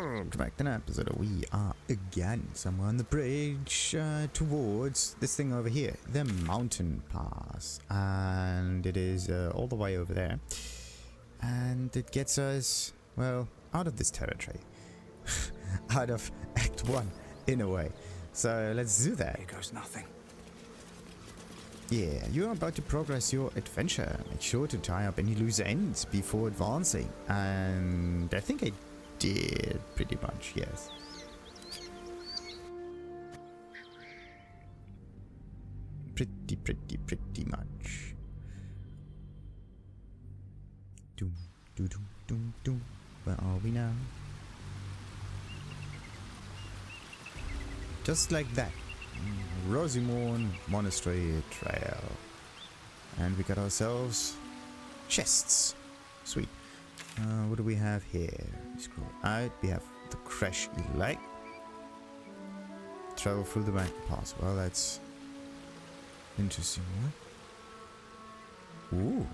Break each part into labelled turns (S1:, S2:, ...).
S1: Welcome back to an episode. We are again somewhere on the bridge towards this thing over here, the mountain pass, and it is all the way over there, and it gets us, well, out of this territory, out of Act 1 in a way. So let's do that.
S2: Here goes nothing.
S1: Yeah, you are about to progress your adventure. Make sure to tie up any loose ends before advancing, and I think I did pretty much, yes. Pretty much. Doom, doom, doom, doom, doom. Where are we now? Just like that. Rosymorn Monastery trail. And we got ourselves chests. Sweet. What do we have here? Scroll out. We have the crash elect. Travel through the mountain pass. Well, that's interesting. What? Ooh.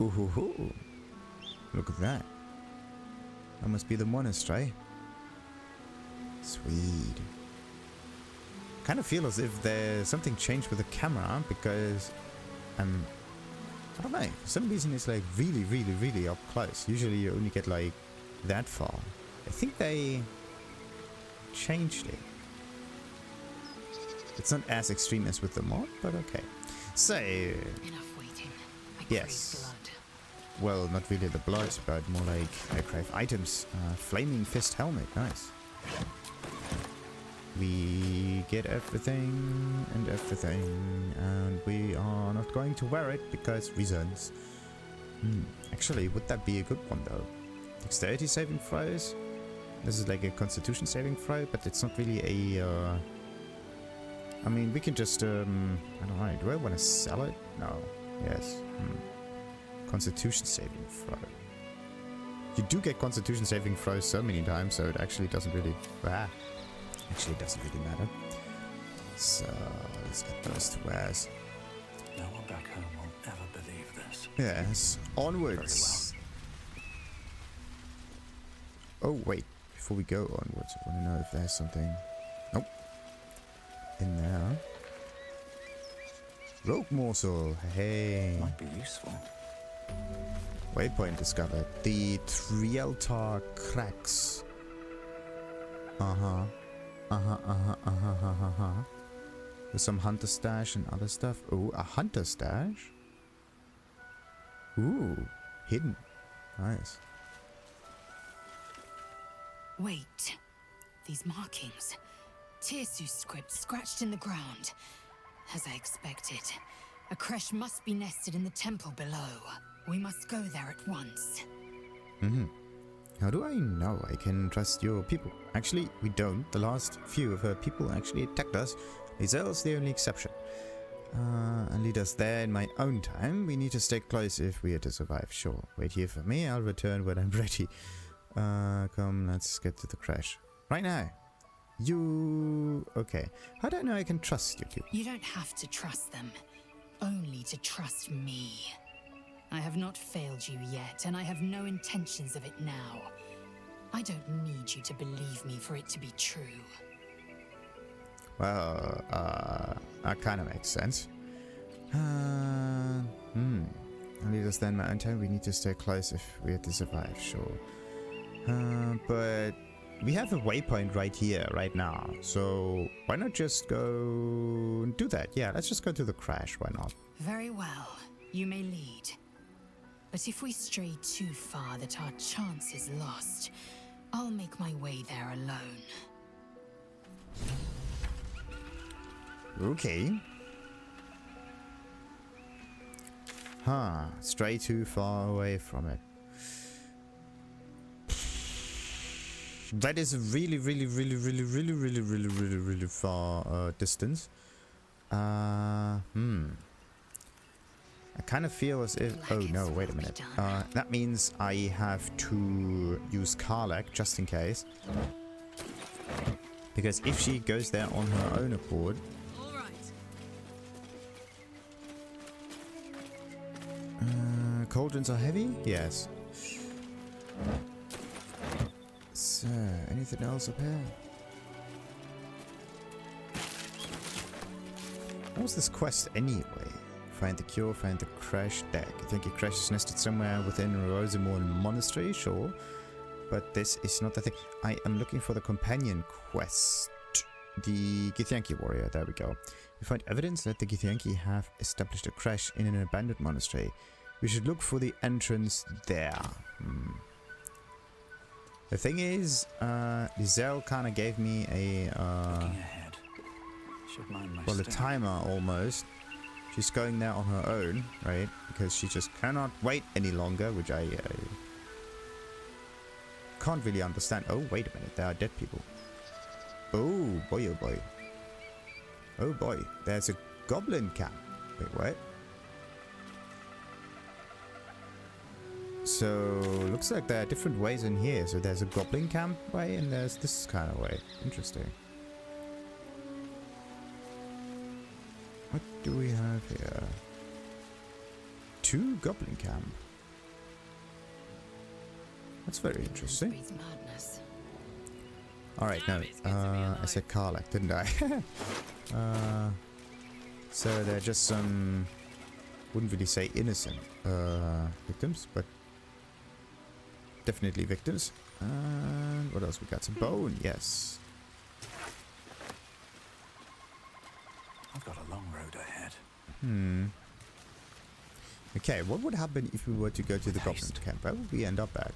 S1: Ooh. Look at that. That must be the monastery. Sweet. Kind of feel as if there's something changed with the camera because I don't know, for some reason it's like really up close. Usually you only get like that far. I think they changed it. It's not as extreme as with the mod, but okay. So
S3: enough waiting.
S1: yes. Well, not really the blood, but more like I crave items. Flaming fist helmet, nice. We get everything, and we are not going to wear it because reasons. Actually, would that be a good one though? Dexterity saving throws? This is like a constitution saving throw, but it's not really a... I mean, we can just... I don't know, do I want to sell it? No. Yes. Constitution saving throw. You do get constitution saving throws so many times, so it actually doesn't really... Actually, it doesn't really matter. So, let's get those to wares.
S2: No one back home will ever believe this.
S1: Yes, onwards. Oh, wait. Before we go onwards, I want to know if there's something... Nope. In there. Rogue morsel. Hey.
S2: Might be useful.
S1: Waypoint discovered. The Trielta Crags. With some hunter stash and other stuff. Oh, a hunter stash? Ooh, hidden. Nice.
S3: Wait. These markings. Tirsu script scratched in the ground. As I expected. A creche must be nested in the temple below. We must go there at once.
S1: How do I know I can trust your people? Actually, we don't. The last few of her people actually attacked us. Lae'zel's the only exception. And lead us there in my own time. We need to stay close if we are to survive. Sure. Wait here for me. I'll return when I'm ready. Come, let's get to the crash. Right now. You... Okay. How do I know I can trust you people?
S3: You don't have to trust them. Only to trust me. I have not failed you yet, and I have no intentions of it now. I don't need you to believe me for it to be true.
S1: Well, that kind of makes sense. Lead us then, my own time. We need to stay close if we are to survive, sure. But we have a waypoint right here, right now. So why not just go and do that? Yeah, let's just go to the crash. Why not?
S3: Very well. You may lead. But if we stray too far that our chance is lost, I'll make my way there alone.
S1: Okay. Stray too far away from it. That is a really far distance. I kind of feel as if... Oh no, wait a minute. That means I have to use Karlach just in case. Because if she goes there on her own accord... Cauldrons are heavy? Yes. So, anything else up here? What was this quest anyway? Find the cure, find the crash deck. I think your crash is nested somewhere within Rosymorn Monastery, sure. But this is not the thing. I am looking for the companion quest. The Githyanki warrior, there we go. We find evidence that the Githyanki have established a crash in an abandoned monastery. We should look for the entrance there. The thing is, Lae'zel kind of gave me a,
S2: Looking ahead. Should mind my
S1: well, a
S2: step.
S1: timer almost. She's going there on her own, right? Because she just cannot wait any longer, which I can't really understand. Oh, wait a minute, there are dead people. Oh boy, oh boy. Oh boy, there's a goblin camp. Wait, what? So, looks like there are different ways in here. So there's a goblin camp way and there's this kind of way. Interesting. What do we have here? 2 goblin camp. That's very interesting.
S3: Breeds madness.
S1: Alright, no. I said Karlach, didn't I? So they're just some... wouldn't really say innocent victims, but definitely victims. And what else we got? Some bone, yes.
S2: I've got a long road ahead.
S1: Okay, what would happen if we were to go to the goblin camp? Where would we end up at?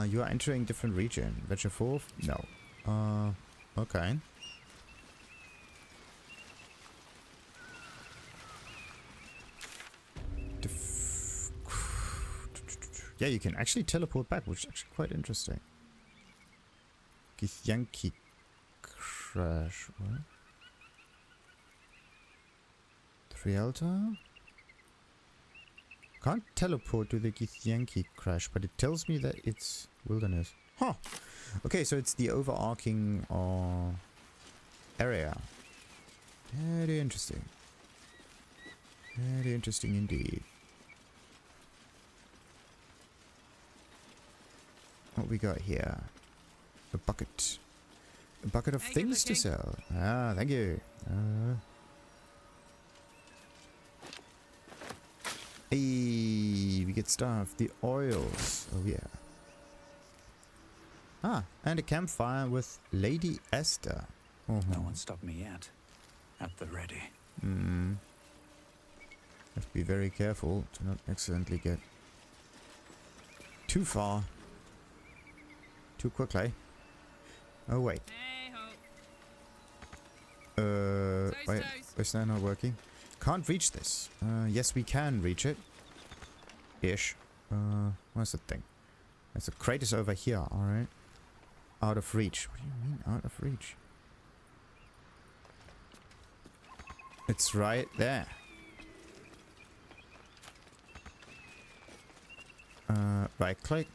S1: You are entering different region. Venture forth? No. Okay. Yeah, you can actually teleport back, which is actually quite interesting. Githyanki crash. What? Trielta? Can't teleport to the Githyanki crash, but it tells me that it's wilderness. Huh. Okay, so it's the overarching area. Very interesting. Very interesting indeed. What we got here? A bucket. A bucket of things to sell. Ah, thank you. Hey, we get stuff. The oils. Oh yeah. Ah, and a campfire with Lady Esther.
S2: No one stopped me yet. At the ready.
S1: Have to be very careful to not accidentally get too far. Too quickly. Oh wait. Wait, is that not working? Can't reach this. Yes, we can reach it. Ish. What's the thing? There's a crate is over here, alright. Out of reach. What do you mean out of reach? It's right there. Right click.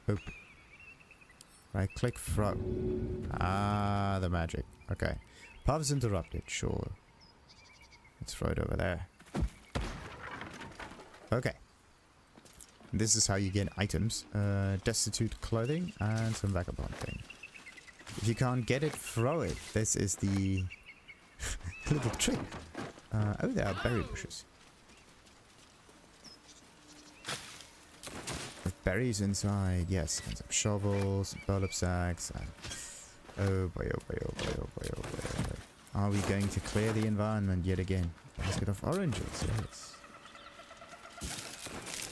S1: Open. Right click throw. Ah, the magic. Okay. Path is interrupted, sure. Let's throw it over there. Okay. This is how you get items. Destitute clothing and some vagabond thing. If you can't get it, throw it. This is the little trick. Oh, there are berry bushes. With berries inside, yes. And some shovels, and burlap sacks. And oh boy, oh boy, oh boy, oh boy, oh boy, oh boy. Are we going to clear the environment yet again? Basket of oranges, yes.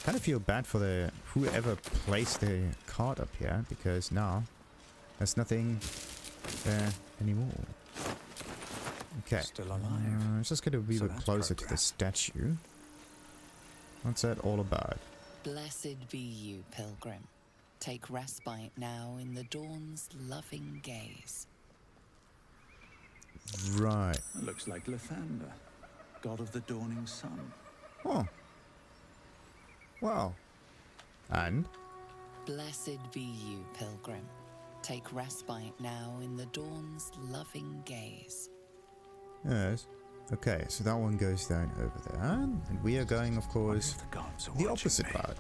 S1: Kind of feel bad for the whoever placed the card up here, because now there's nothing there anymore. Okay.
S2: Still alive.
S1: Let's just get a wee bit closer to the statue. What's that all about?
S4: Blessed be you, Pilgrim. Take respite now in the dawn's loving gaze.
S1: Right.
S2: Looks like Lathander, god of the dawning sun.
S1: Oh. Wow. And?
S4: Blessed be you, Pilgrim. Take respite now in the dawn's loving gaze.
S1: Yes. Okay, so that one goes down over there. And we are going, of course,
S2: The gods are
S1: the
S2: watching
S1: opposite
S2: me.
S1: route.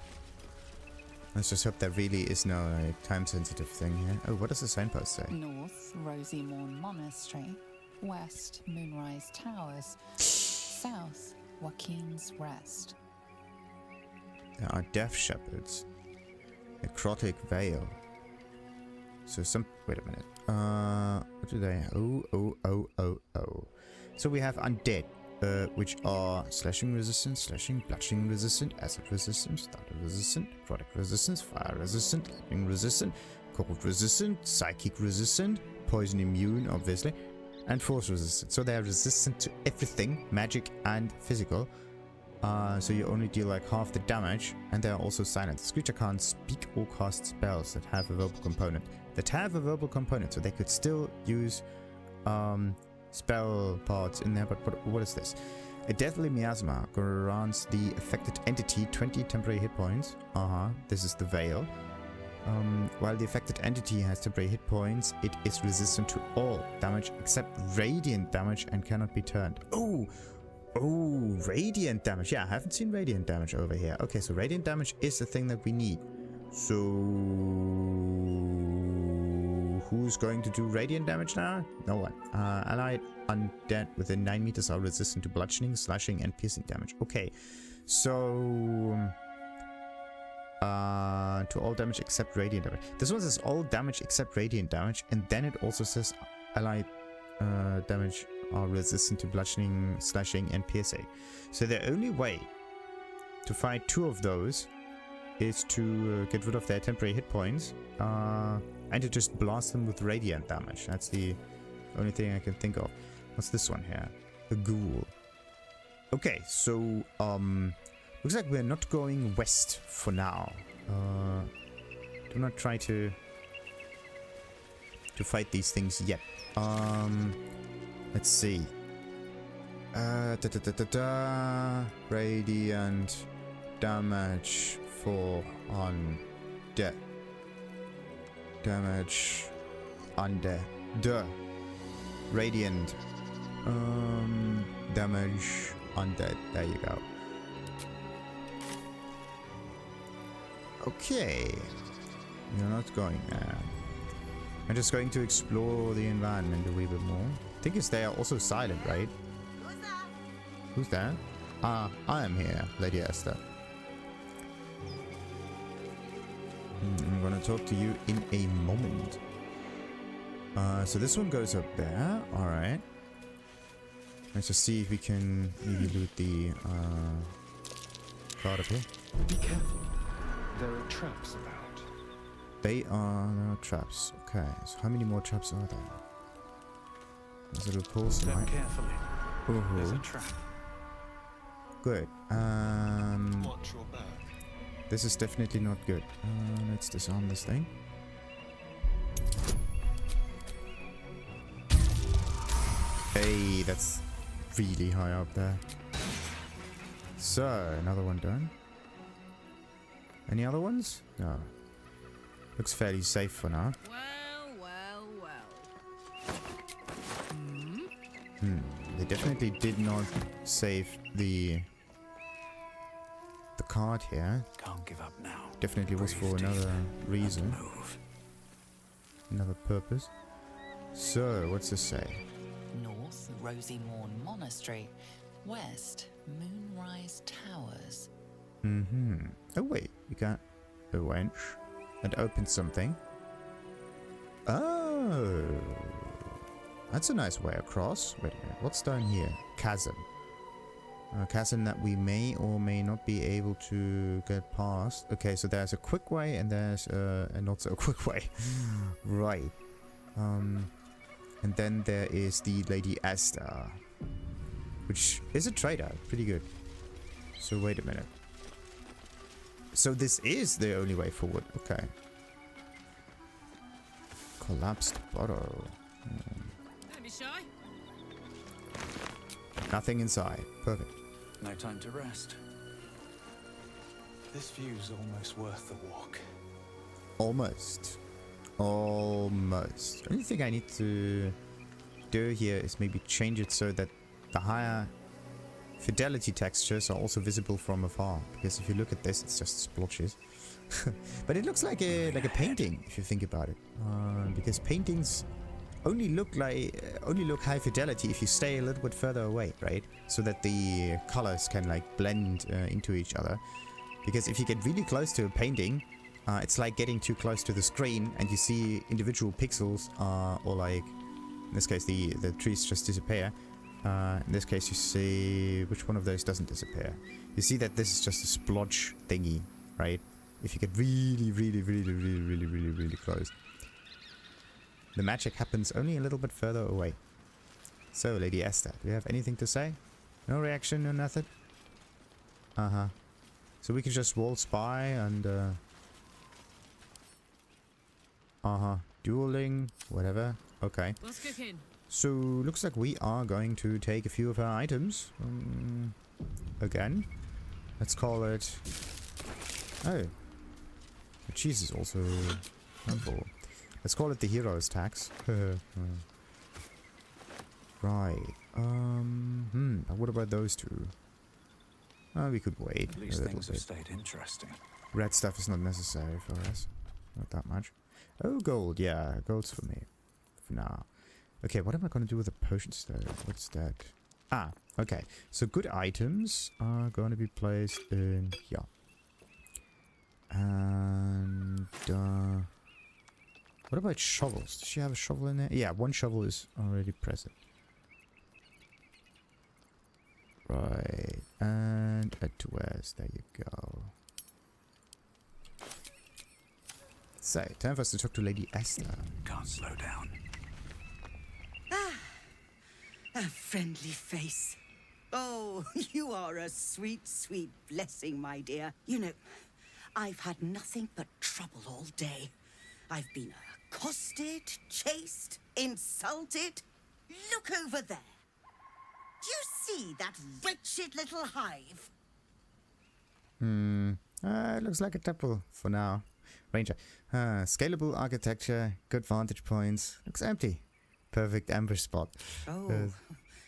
S1: Let's just hope there really is no like, time-sensitive thing here. Oh, what does the signpost say?
S4: North, Rosymorn Monastery. West, Moonrise Towers. South, Joaquin's Rest.
S1: There are death shepherds. Necrotic veil. So some... Wait a minute. What do they... Oh. So we have undead. Which are slashing resistant, slashing, bludgeoning resistant, acid resistant, thunder resistant, necrotic resistance, fire resistant, lightning resistant, cold resistant, psychic resistant, poison immune, obviously, and force resistant. So they are resistant to everything, magic and physical. So you only deal like half the damage, and they are also silent. This creature can't speak or cast spells that have a verbal component. So they could still use spell parts in there, but what is this? A deathly miasma grants the affected entity 20 temporary hit points. This is the veil. While the affected entity has temporary hit points, it is resistant to all damage except radiant damage and cannot be turned. Oh, radiant damage. Yeah, I haven't seen radiant damage over here. Okay, so radiant damage is the thing that we need. So who's going to do radiant damage now? No one. Allied undead within 9 meters are resistant to bludgeoning, slashing, and piercing damage. Okay, so to all damage except radiant damage. This one says all damage except radiant damage, and then it also says allied damage are resistant to bludgeoning, slashing, and piercing. So the only way to fight 2 of those is to get rid of their temporary hit points and to just blast them with radiant damage. That's the only thing I can think of. What's this one here? A ghoul. Okay, so looks like we're not going west for now. Do not try to fight these things yet. Let's see. Radiant damage for undead. Damage undead. Radiant damage undead. There you go. Okay. You're not going there. I'm just going to explore the environment a wee bit more. I think they are also silent, right? Who's there? I am here, Lady Esther. I'm gonna talk to you in a moment. So this one goes up there. Alright. Let's just see if we can maybe loot the card up here.
S2: Be careful. There are traps about.
S1: There are traps. Okay, so how many more traps are there? There's a repulse, right?
S2: Carefully. There's a trap.
S1: Good.
S2: Watch your back.
S1: This is definitely not good. Let's disarm this thing. Hey, that's really high up there. So, another one done. Any other ones? No. Looks fairly safe for now. They definitely did not save the card here.
S2: Can't give up now.
S1: Definitely was for another reason. Another purpose. So, what's this say?
S4: North, Rosymorn Monastery. West, Moonrise Towers.
S1: Oh wait, we got a wench that opens something. Oh, that's a nice way across. Wait a minute, what's down here? Chasm. A chasm that we may or may not be able to get past. Okay, so there's a quick way and there's a not so quick way. Right. And then there is the Lady Esther, which is a trader. Pretty good. So wait a minute. So this is the only way forward. Okay. Collapsed bottle.
S3: Don't be shy.
S1: Nothing inside. Perfect.
S2: No time to rest. This view's almost worth the walk.
S1: Almost. Almost. Only thing I need to do here is maybe change it so that the higher fidelity textures are also visible from afar. Because if you look at this, it's just splotches. But it looks like a painting if you think about it, because paintings only look high fidelity if you stay a little bit further away, right? So that the colors can like blend into each other. Because if you get really close to a painting, it's like getting too close to the screen and you see individual pixels, or like in this case the trees just disappear. In this case you see which one of those doesn't disappear. You see that this is just a splotch thingy, right? If you get really close. The magic happens only a little bit further away. So, Lady Esther, do you have anything to say? No reaction, no nothing? Uh-huh. So we can just waltz by and, dueling, whatever. Okay.
S5: Let's kick in.
S1: So, looks like we are going to take a few of her items. Again. Let's call it... Oh. The cheese is also helpful. Let's call it the hero's tax. Right. What about those two? We could wait
S2: At
S1: a
S2: least
S1: little
S2: things have
S1: bit.
S2: stayed interesting.
S1: Red stuff is not necessary for us. Not that much. Oh, gold. Yeah, gold's for me. For now. Okay, what am I going to do with the potions though? What's that? Ah, okay. So good items are going to be placed in here. And what about shovels? Does she have a shovel in there? Yeah, one shovel is already present. Right, and add to wares. There you go. So, time for us to talk to Lady Esther.
S2: Can't slow down.
S6: A friendly face. Oh, you are a sweet, sweet blessing, my dear. You know, I've had nothing but trouble all day. I've been accosted, chased, insulted. Look over there. Do you see that wretched little hive?
S1: It looks like a temple for now. Ranger. Scalable architecture, good vantage points. Looks empty. Perfect ambush spot.
S6: Oh,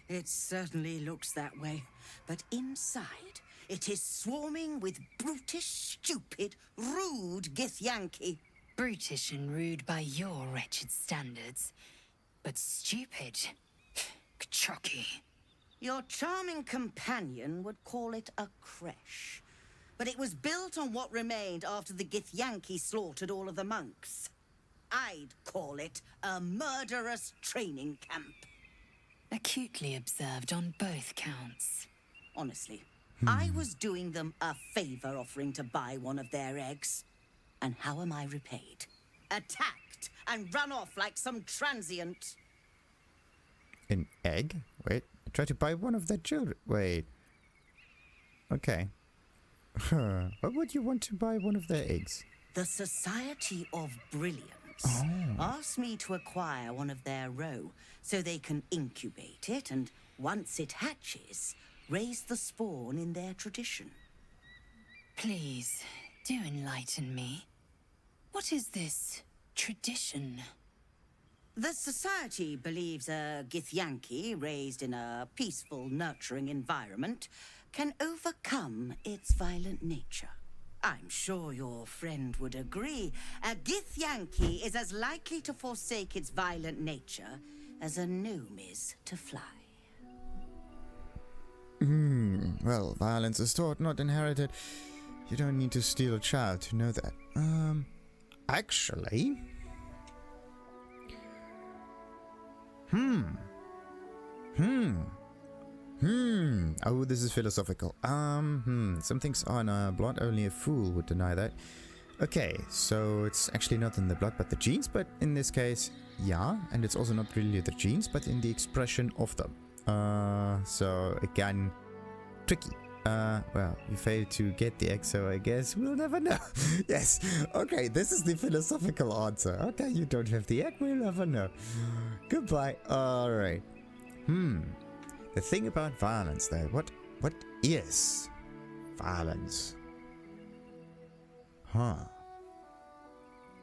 S6: it certainly looks that way. But inside, it is swarming with brutish, stupid, rude Githyanki.
S3: Brutish and rude by your wretched standards. But stupid. Kachaki.
S6: Your charming companion would call it a creche. But it was built on what remained after the Githyanki slaughtered all of the monks. I'd call it a murderous training camp.
S3: Acutely observed on both counts.
S6: Honestly, I was doing them a favor offering to buy one of their eggs. And how am I repaid? Attacked and run off like some transient.
S1: An egg? Wait, I tried to buy one of their children. Wait. Okay. Why would you want to buy one of their eggs?
S6: The Society of Brilliance asked me to acquire one of their roe so they can incubate it and, once it hatches, raise the spawn in their tradition.
S3: Please, do enlighten me. What is this tradition?
S6: The Society believes a Githyanki raised in a peaceful, nurturing environment can overcome its violent nature. I'm sure your friend would agree. A Githyanki is as likely to forsake its violent nature as a gnome is to fly.
S1: Well, violence is taught, not inherited. You don't need to steal a child to know that. Actually... Oh, this is philosophical. Some things are in our blood, only a fool would deny that. Okay, so it's actually not in the blood but the genes, but in this case, yeah. And it's also not really the genes, but in the expression of them. So again, tricky. Well, you failed to get the egg, so I guess we'll never know. Yes, okay, this is the philosophical answer. Okay, you don't have the egg, we'll never know. Goodbye. Alright. The thing about violence though, what is violence?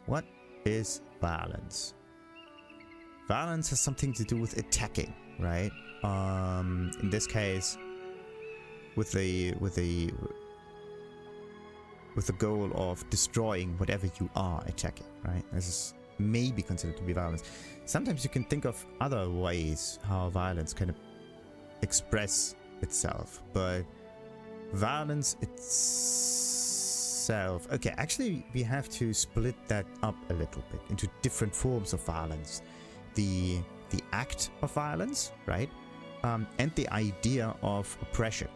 S1: What is violence? Violence has something to do with attacking, right? In this case, with the with the goal of destroying whatever you are attacking, right? This is maybe considered to be violence. Sometimes you can think of other ways how violence can express itself, but violence itself... Okay, actually we have to split that up a little bit into different forms of violence. The act of violence, right? And the idea of oppression.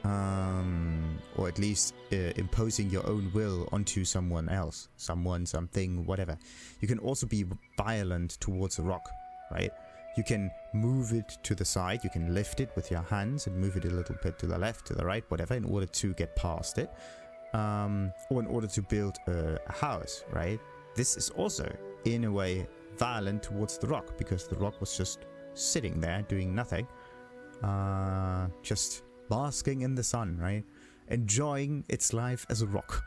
S1: Or at least imposing your own will onto someone else, someone, something, whatever. You can also be violent towards a rock, right? You can move it to the side, you can lift it with your hands and move it a little bit to the left, to the right, whatever, in order to get past it. Or in order to build a house, right? This is also, in a way, violent towards the rock, because the rock was just sitting there doing nothing. Just basking in the sun, right? Enjoying its life as a rock.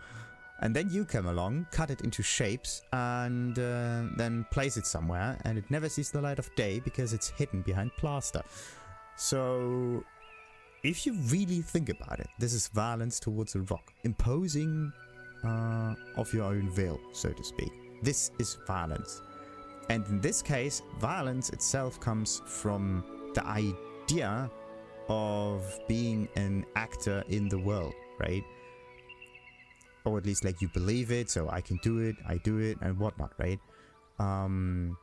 S1: And then you come along, cut it into shapes, and then place it somewhere, and it never sees the light of day because it's hidden behind plaster. So, if you really think about it, this is violence towards a rock. Imposing of your own will, so to speak. This is violence. And in this case, violence itself comes from the idea of being an actor in the world, right? Or at least like you believe it, so I can do it, I do it, and whatnot, right? And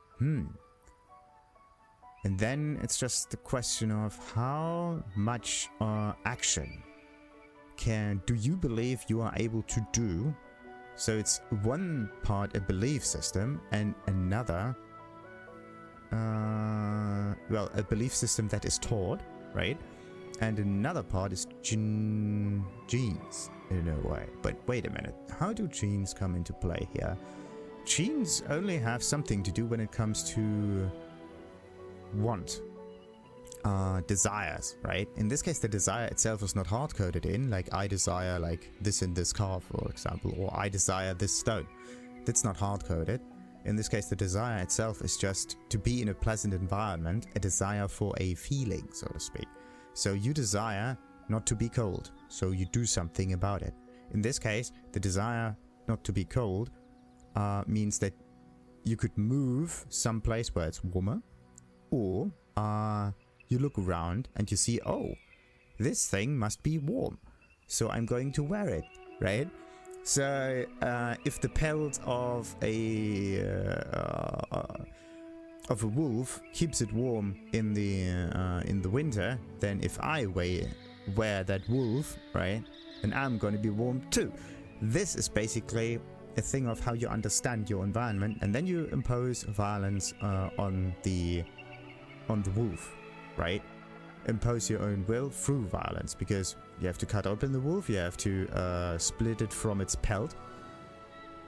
S1: then it's just the question of how much action do you believe you are able to do. So it's one part a belief system and another, well, a belief system that is taught, right? And another part is genes, in a way. But wait a minute, how do genes come into play here? Genes only have something to do when it comes to want, desires, right? In this case, the desire itself is not hard-coded in, like I desire like this in this car, for example, or I desire this stone. That's not hard-coded. In this case, the desire itself is just to be in a pleasant environment, a desire for a feeling, so to speak. So you desire not to be cold, so you do something about it. In this case, the desire not to be cold means that you could move someplace where it's warmer, or you look around and you see, oh, this thing must be warm, so I'm going to wear it, right? So if the pelt of a wolf keeps it warm in the winter, then if I wear that wolf, right, then I'm going to be warm too. This is basically a thing of how you understand your environment, and then you impose violence on the wolf, right? Impose your own will through violence, because you have to cut open the wolf, you have to split it from its pelt.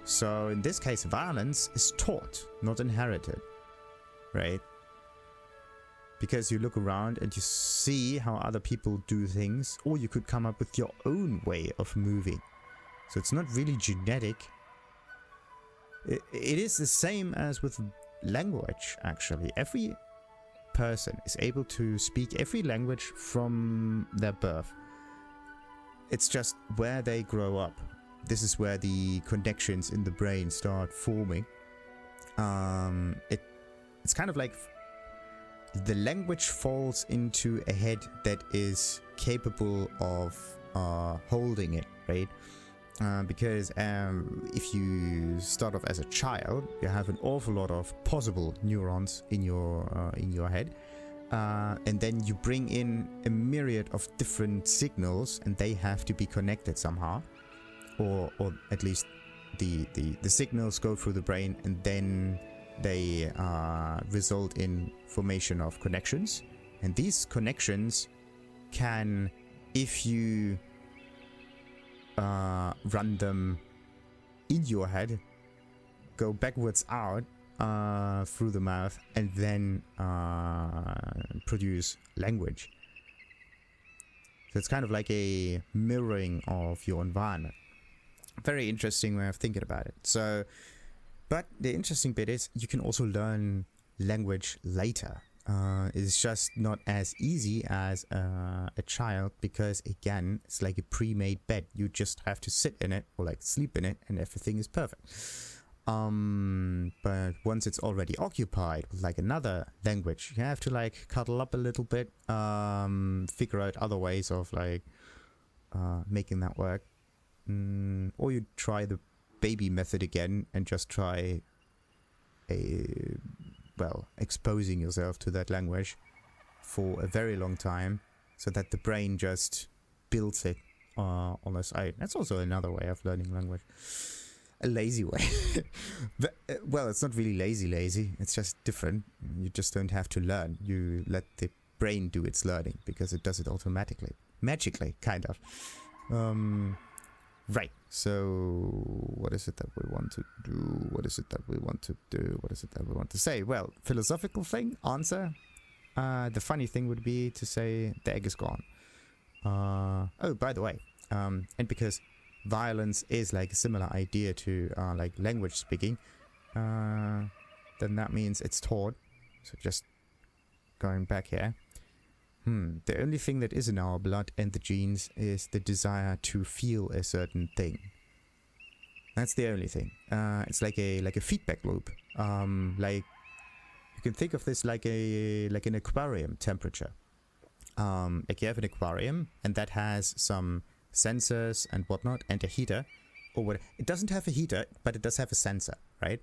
S1: So in this case, violence is taught, not inherited, right? Because you look around and you see how other people do things, or you could come up with your own way of moving. So it's not really genetic. It is the same as with language, actually. Every person is able to speak every language from their birth. It's just where they grow up. This is where the connections in the brain start forming. It's kind of like the language falls into a head that is capable of holding it, right? Because if you start off as a child, you have an awful lot of possible neurons in your head, and then you bring in a myriad of different signals, and they have to be connected somehow, or at least the signals go through the brain, and then they result in formation of connections. And these connections can, if you run them in your head, go backwards out through the mouth, and then produce language. So it's kind of like a mirroring of your environment. Very interesting way of thinking about it. So, but the interesting bit is you can also learn language later. is just not as easy as a child, because again, it's like a pre-made bed. You just have to sit in it or like sleep in it and everything is perfect. But once it's already occupied with like another language, you have to like cuddle up a little bit, figure out other ways of like making that work. Or you try the baby method again and just try exposing yourself to that language for a very long time, so that the brain just builds it on its own. That's also another way of learning language. A lazy way. But, well, it's not really lazy. It's just different. You just don't have to learn. You let the brain do its learning, because it does it automatically. Magically, kind of. Right. So, what is it that we want to do? What is it that we want to do? What is it that we want to say? Well, philosophical thing, answer. The funny thing would be to say the egg is gone. Oh, by the way, and because violence is like a similar idea to like language speaking, then that means it's taught. So just going back here. The only thing that is in our blood and the genes is the desire to feel a certain thing. That's the only thing. It's like a feedback loop. Like you can think of this like an aquarium temperature. Like you have an aquarium and that has some sensors and whatnot and a heater, or what? It doesn't have a heater, but it does have a sensor, right?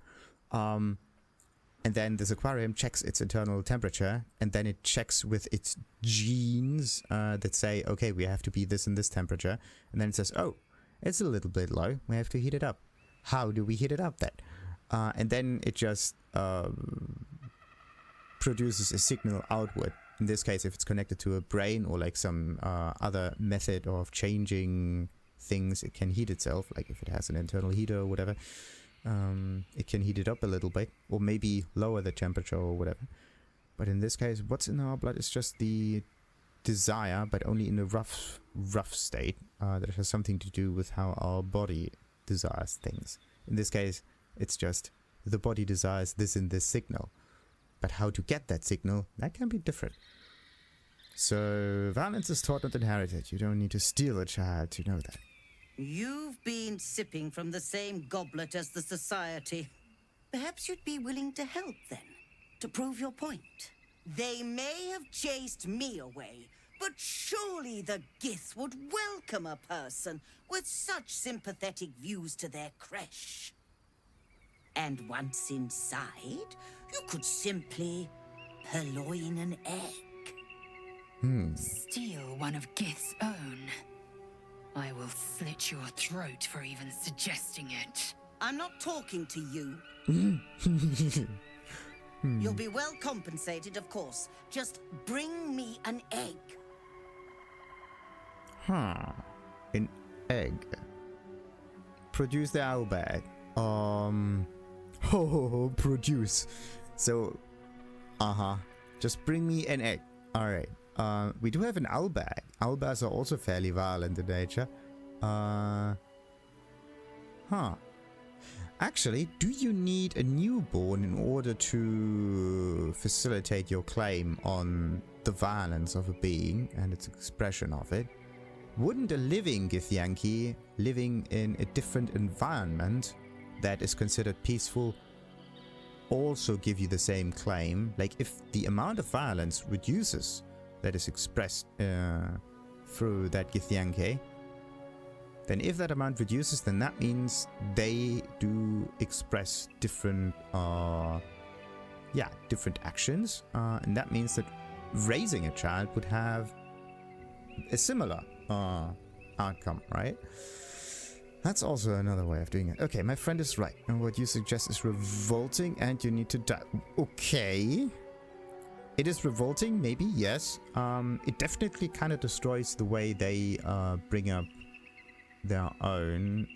S1: And then this aquarium checks its internal temperature, and then it checks with its genes that say, okay, we have to be this and this temperature. And then it says, oh, it's a little bit low. We have to heat it up. How do we heat it up then? And then it just produces a signal outward. In this case, if it's connected to a brain or like some other method of changing things, it can heat itself. Like if it has an internal heater or whatever. It can heat it up a little bit, or maybe lower the temperature or whatever. But in this case, what's in our blood is just the desire, but only in a rough state, that has something to do with how our body desires things. In this case, it's just the body desires this and this signal. But how to get that signal, that can be different. So, violence is taught, not inherited. You don't need to steal a child to know that.
S6: You've been sipping from the same goblet as the Society. Perhaps you'd be willing to help then, to prove your point. They may have chased me away, but surely the Gith would welcome a person with such sympathetic views to their creche. And once inside, you could simply purloin an egg.
S3: Steal one of Gith's own. I will slit your throat for even suggesting it.
S6: I'm not talking to you. You'll be well compensated, of course. Just bring me an egg.
S1: An egg. Produce the owl bag. Produce. So, just bring me an egg. Alright. We do have an owl bag. Owl bags are also fairly violent in nature. Actually, do you need a newborn in order to facilitate your claim on the violence of a being and its expression of it? Wouldn't a living Githyanki living in a different environment that is considered peaceful also give you the same claim? Like if the amount of violence reduces that is expressed through that Githyanki, then if that amount reduces, then that means they do express different different actions, and that means that raising a child would have a similar outcome, right? That's also another way of doing it. Okay, my friend is right, and what you suggest is revolting and you need to die. Okay. It is revolting, maybe, yes. It definitely kind of destroys the way they bring up their own.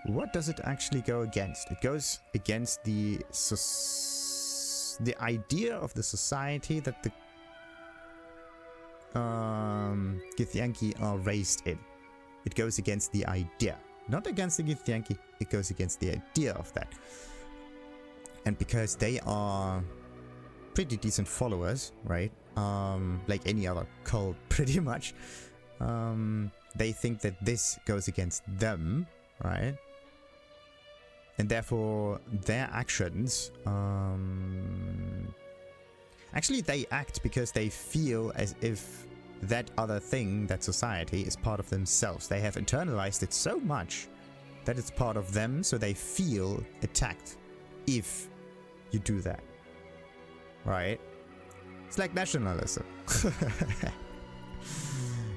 S1: What does it actually go against? It goes against the idea of the society that the Githyanki are raised in. It goes against the idea. Not against the Githyanki, it goes against the idea of that. And because they are pretty decent followers, right? Like any other cult, pretty much. They think that this goes against them, right? And therefore, their actions... actually, they act because they feel as if that other thing, that society, is part of themselves. They have internalized it so much that it's part of them, so they feel attacked if you do that. Right? It's like nationalism.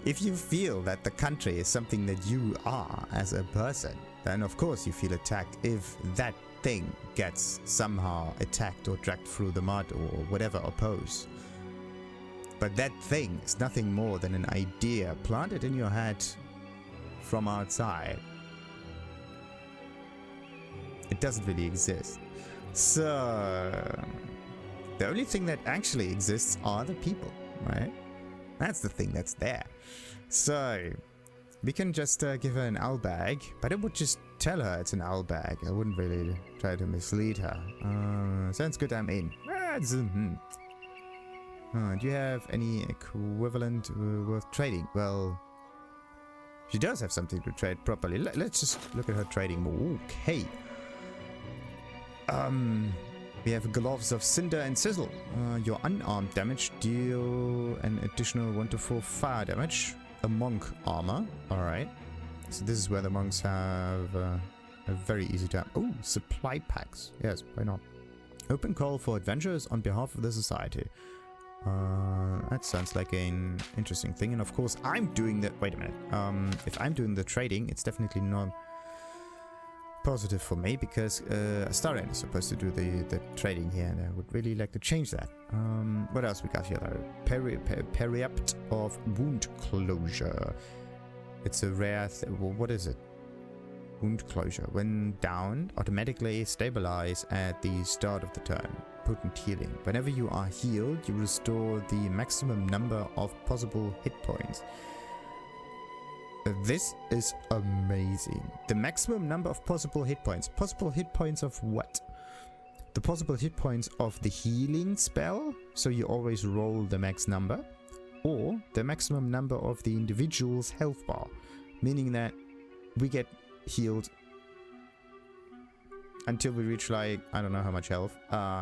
S1: If you feel that the country is something that you are as a person, then of course you feel attacked if that thing gets somehow attacked or dragged through the mud or whatever, opposed. But that thing is nothing more than an idea planted in your head from outside. It doesn't really exist. So the only thing that actually exists are the people, right? That's the thing that's there. So we can just give her an owl bag, but I would just tell her it's an owl bag. I wouldn't really try to mislead her. Sounds good, I'm in. Do you have any equivalent worth trading? Well, she does have something to trade properly. Let's just look at her trading. Okay. We have gloves of cinder and sizzle. Your unarmed damage deal an additional 1 to 4 fire damage. A monk armor. Alright. So this is where the monks have a very easy time. Oh, supply packs. Yes, why not? Open call for adventurers on behalf of the society. That sounds like an interesting thing. And of course, I'm doing the... Wait a minute. If I'm doing the trading, it's definitely not positive for me, because Astarian is supposed to do the trading here, and I would really like to change that. What else we got here though? Periapt of wound closure. It's a rare what is it? Wound closure. When downed, automatically stabilize at the start of the turn. Potent healing. Whenever you are healed, you restore the maximum number of possible hit points. This is amazing. The maximum number of possible hit points. Possible hit points of what? The possible hit points of the healing spell, so you always roll the max number, or the maximum number of the individual's health bar, meaning that we get healed until we reach, like, I don't know how much health,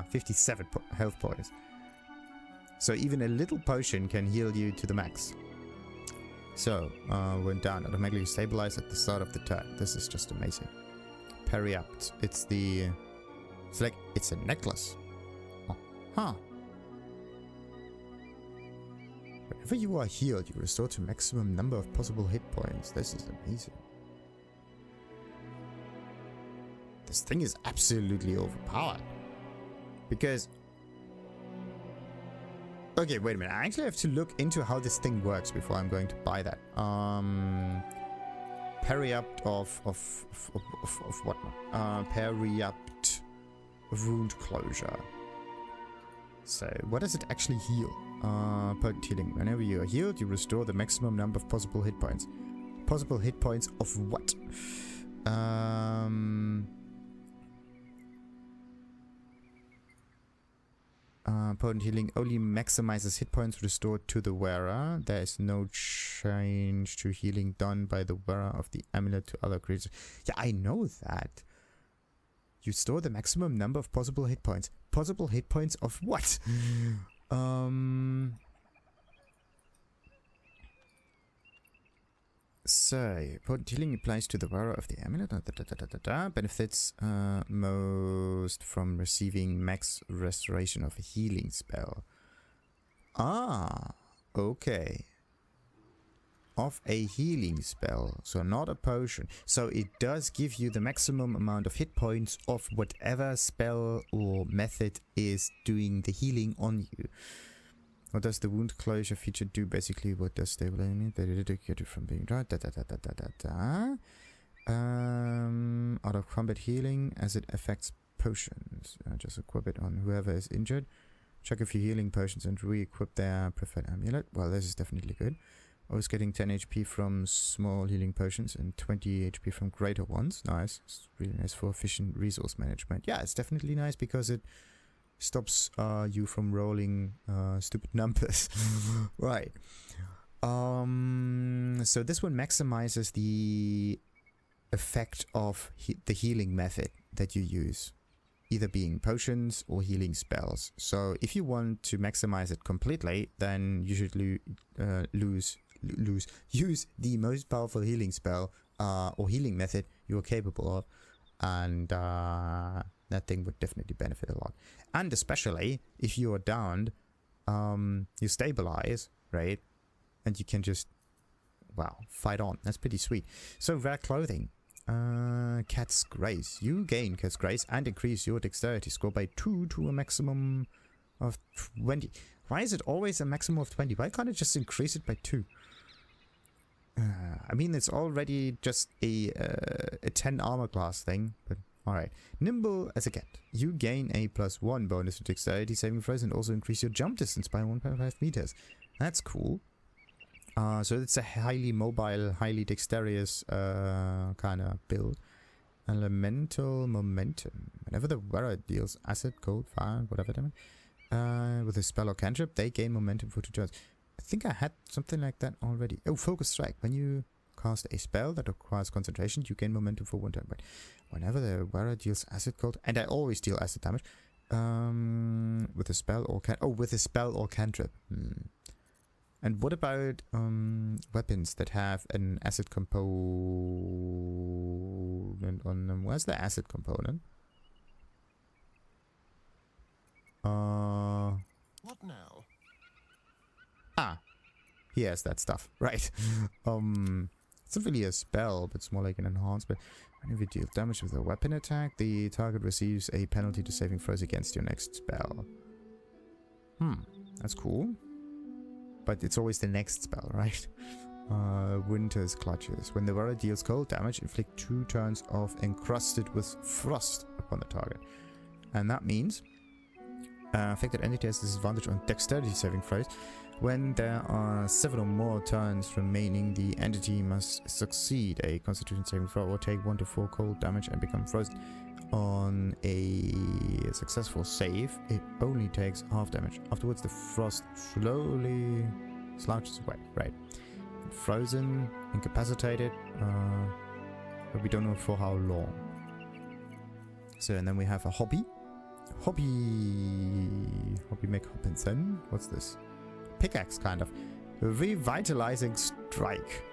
S1: 57 health points. So even a little potion can heal you to the max. So, when down, automatically stabilize at the start of the turn. This is just amazing. Periapt. It's like, it's a necklace. Oh, huh. Whenever you are healed, you restore to maximum number of possible hit points. This is amazing. This thing is absolutely overpowered. Because... Okay, wait a minute. I actually have to look into how this thing works before I'm going to buy that. Periapt of what? Periapt of wound closure. So, what does it actually heal? Potent healing. Whenever you are healed, you restore the maximum number of possible hit points. Possible hit points of what? Potent healing only maximizes hit points restored to the wearer. There is no change to healing done by the wearer of the amulet to other creatures. Yeah, I know that. You store the maximum number of possible hit points. Possible hit points of what? So, potent healing applies to the wearer of the amulet. Benefits most from receiving max restoration of a healing spell. Ah, okay. Of a healing spell, so not a potion. So it does give you the maximum amount of hit points of whatever spell or method is doing the healing on you. What does the wound closure feature do? Basically, what does stabilizing? They dedicate it from being dry. Out of combat healing as it affects potions. Just equip it on whoever is injured. Check a few healing potions and re-equip their preferred amulet. Well, this is definitely good. Always getting 10 HP from small healing potions and 20 HP from greater ones. Nice. It's really nice for efficient resource management. Yeah, it's definitely nice because it stops you from rolling stupid numbers. Right. So this one maximizes the effect of the healing method that you use, either being potions or healing spells. So if you want to maximize it completely, then you should use the most powerful healing spell or healing method you're capable of, and that thing would definitely benefit a lot. And especially if you are downed, you stabilize, right? And you can just, wow, fight on. That's pretty sweet. So rare clothing. Cat's Grace. You gain Cat's Grace and increase your dexterity score by 2 to a maximum of 20. Why is it always a maximum of 20? Why can't it just increase it by 2? I mean, it's already just a 10 armor class thing, but alright. Nimble as a cat. You gain a +1 bonus to dexterity saving throws and also increase your jump distance by 1.5 meters. That's cool. So it's a highly mobile, highly dexterous kind of build. Elemental Momentum. Whenever the wearer deals acid, cold, fire, whatever damage, with a spell or cantrip, they gain momentum for 2 turns. I think I had something like that already. Oh, Focus Strike. When you cast a spell that requires concentration, you gain momentum for 1 turn. But whenever the wearer deals acid, cold, and I always deal acid damage, with a spell or cantrip. And what about weapons that have an acid component on them? Where's the acid component?
S5: What now?
S1: Ah, he has that stuff, right? It's not really a spell, but it's more like an enhancement. Whenever you deal damage with a weapon attack, the target receives a penalty to saving throws against your next spell. That's cool. But it's always the next spell, right? Winter's Clutches. When the wearer deals cold damage, inflict 2 turns of encrusted with frost upon the target. And that means affected entity has disadvantage on dexterity saving throws. When there are 7 or more turns remaining, the entity must succeed a constitution saving throw or take 1 to 4 cold damage and become frozen. On a successful save, it only takes half damage. Afterwards, the frost slowly slouches away. Right. Frozen, incapacitated, but we don't know for how long. So, and then we have a hobby. Hobby McHoppinson. What's this? Pickaxe, kind of. Revitalizing Strike.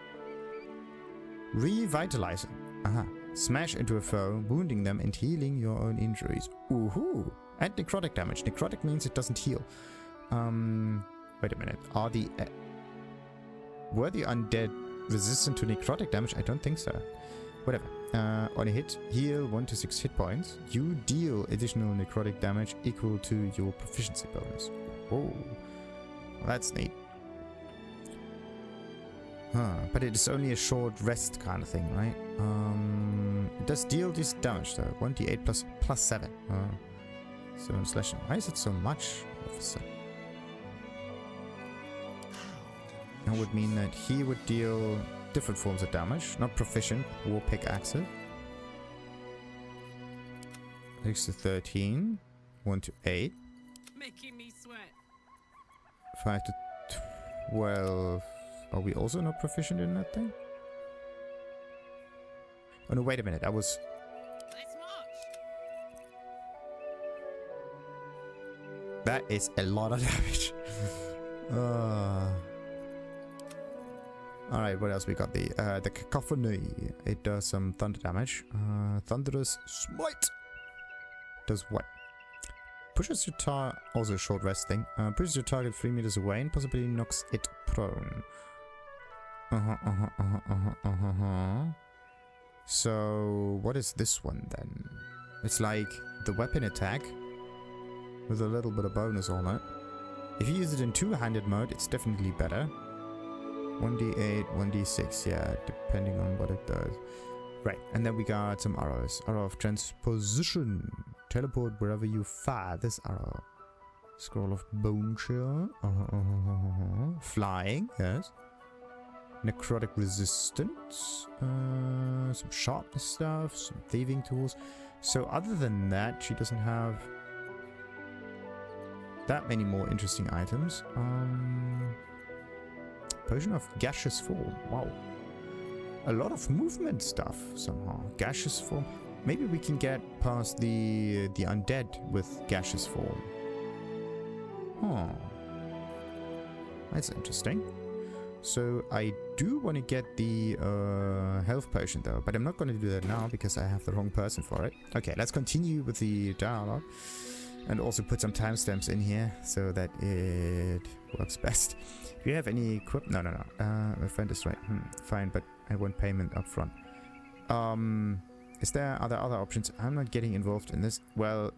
S1: Revitalizing. Aha. Smash into a foe, wounding them and healing your own injuries. Ooh-hoo! And necrotic damage. Necrotic means it doesn't heal. Wait a minute. Were the undead resistant to necrotic damage? I don't think so. Whatever. On a hit, heal 1 to 6 hit points. You deal additional necrotic damage equal to your proficiency bonus. Oh, that's neat. But it is only a short rest kind of thing, right? It does deal this damage though. 1d8 plus 7. 7 slashing. Why is it so much of a sudden? That would mean that he would deal different forms of damage. Not proficient war pickaxes. 6 to 13. 1 to 8.
S7: Making me sweat.
S1: 5 to 12. Are we also not proficient in that thing? Oh no, wait a minute. That was...
S7: Let's march.
S1: That is a lot of damage. Alright, what else we got? The Cacophony. It does some thunder damage. Thunderous Smite. Does what? Pushes your target... Also a short rest thing. Pushes your target 3 meters away and possibly knocks it prone. So, what is this one then? It's like the weapon attack with a little bit of bonus on it. If you use it in two-handed mode, it's definitely better. 1d8, 1d6, yeah, depending on what it does. Right, and then we got some arrows. Arrow of Transposition. Teleport wherever you fire this arrow. Scroll of Bone Chill. Flying, yes. Necrotic Resistance. Some sharpness stuff. Some thieving tools. So other than that, she doesn't have that many more interesting items. Potion of gaseous form. Wow. A lot of movement stuff somehow. Gaseous form. Maybe we can get past the undead with gaseous form. Oh. That's interesting. So I do want to get the health potion though, but I'm not going to do that now because I have the wrong person for it. Okay, let's continue with the dialogue and also put some timestamps in here so that it works best. Do you have any equip? No. My friend is right. Fine, but I want payment up front. Is there other options? I'm not getting involved in this. Well,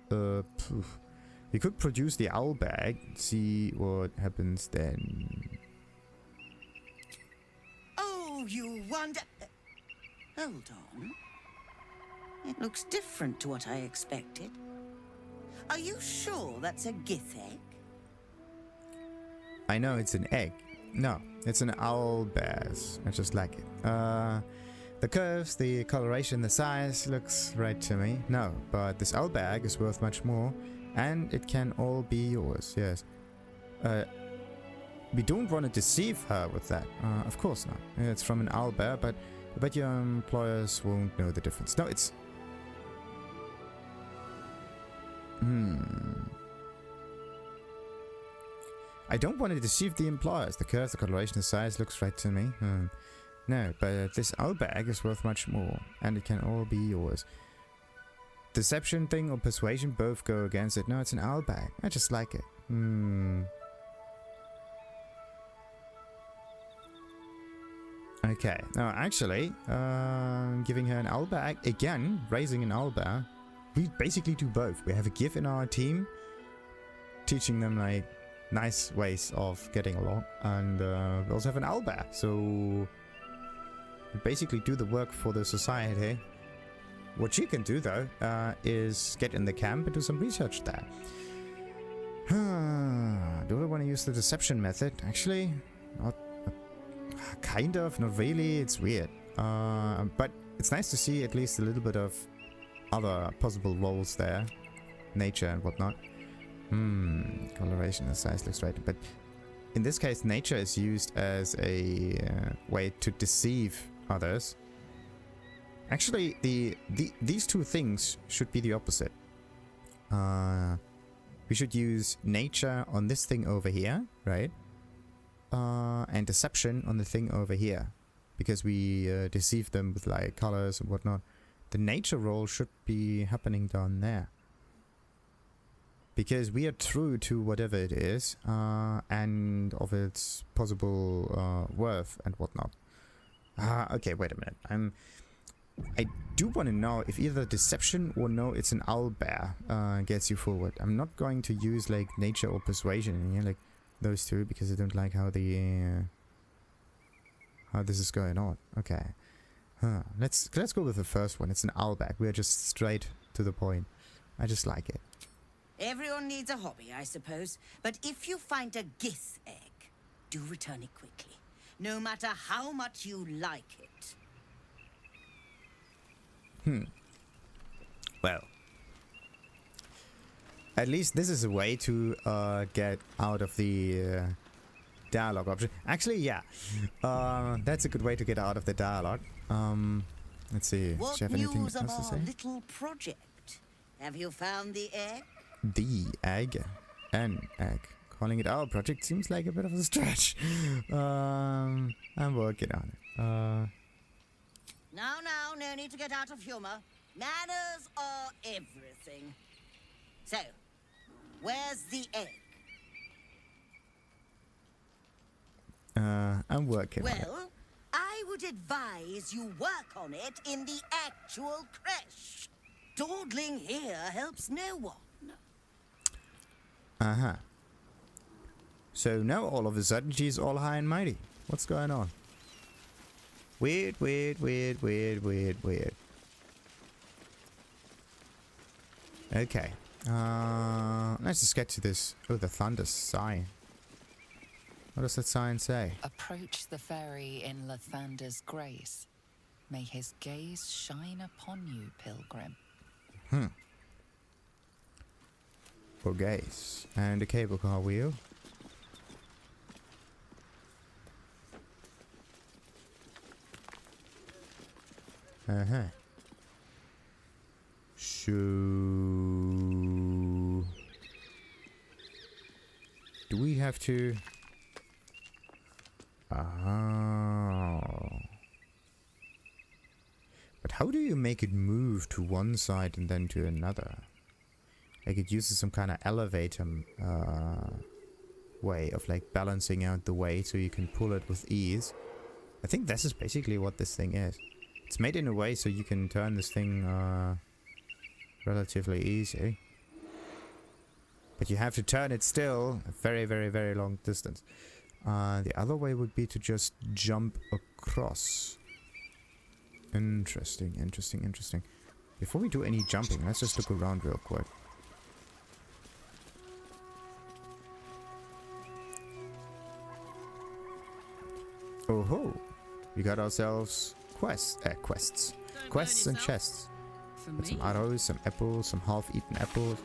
S1: we could produce the owl bag. See what happens then.
S6: You wonder... Hold on. It looks different to what I expected. Are you sure that's a gith egg?
S1: I know it's an egg. No, it's an owl bears. I just like it. The curves, the coloration, the size looks right to me. No, but this owl bag is worth much more, and it can all be yours. Yes. We don't want to deceive her with that. Of course not. It's from an owlbear, but I bet your employers won't know the difference. No, it's... I don't want to deceive the employers. The curves, the coloration, the size looks right to me. No, but this owl bag is worth much more, and it can all be yours. Deception thing or persuasion both go against it. No, it's an owl bag. I just like it. Okay, now actually, giving her an owl bag, again, raising an owl bear. We basically do both. We have a give in our team, teaching them like nice ways of getting along, and we also have an owl bear, so we basically do the work for the society. What she can do though, is get in the camp and do some research there. Do I want to use the deception method? Actually, not. Kind of, not really, it's weird. But it's nice to see at least a little bit of other possible roles there. Nature and whatnot. Coloration and size looks right. But in this case, nature is used as a way to deceive others. Actually, these two things should be the opposite. We should use nature on this thing over here, right? And deception on the thing over here, because we deceive them with like colors and whatnot. The nature roll should be happening down there, because we are true to whatever it is, and of its possible worth and whatnot. Okay, wait a minute. I do want to know if either deception or no, it's an owl bear gets you forward. I'm not going to use like nature or persuasion in here, like those two, because I don't like how the how this is going on. Okay, let's go with the first one. It's an owl bag. We are just straight to the point. I just like it.
S6: Everyone needs a hobby, I suppose. But if you find a gith egg, do return it quickly, no matter how much you like it.
S1: Well, at least this is a way to get out of the dialogue option. Actually, yeah. That's a good way to get out of the dialogue. Let's see.
S6: What
S1: Do you have anything
S6: news
S1: else
S6: of
S1: to
S6: our
S1: say?
S6: little project? Have you found the egg?
S1: The egg. An egg. Calling it our project seems like a bit of a stretch. I'm working on it.
S6: Now, no need to get out of humor. Manners are everything. So, where's the egg?
S1: I'm working on it.
S6: Well, I would advise you work on it in the actual creche. Dawdling here helps no one.
S1: So now all of a sudden she's all high and mighty. What's going on? Weird. Okay. Let's just get to this. Oh, the thunder sign. What does that sign say?
S4: Approach the ferry in Lathander's grace. May his gaze shine upon you, Pilgrim.
S1: for gaze. And a cable car wheel. So... do we have to... oh. But how do you make it move to one side and then to another? Like it uses some kind of elevator way of like balancing out the weight so you can pull it with ease. I think this is basically what this thing is. It's made in a way so you can turn this thing relatively easy. But you have to turn it still a very, very, very long distance. The other way would be to just jump across. Interesting, interesting, interesting. Before we do any jumping, let's just look around real quick. Oh ho! We got ourselves quests and chests. Got some arrows, some apples, some half-eaten apples.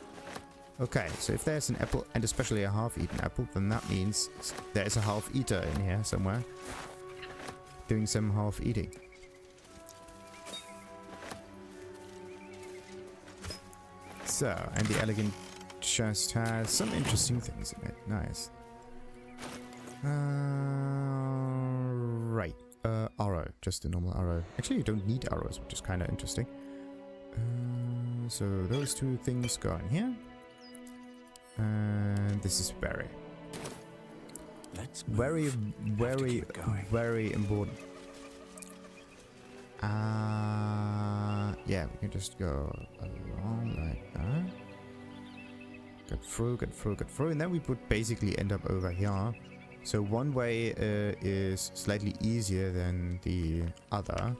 S1: Okay, so if there's an apple, and especially a half-eaten apple, then that means there's a half-eater in here somewhere. Doing some half-eating. So, and the elegant chest has some interesting things in it. Nice. Right. Arrow. Just a normal arrow. Actually, you don't need arrows, which is kind of interesting. So, those two things go in here. And this is very, very important. Yeah, we can just go along like that. Get through, and then we would basically end up over here. So one way is slightly easier than the other.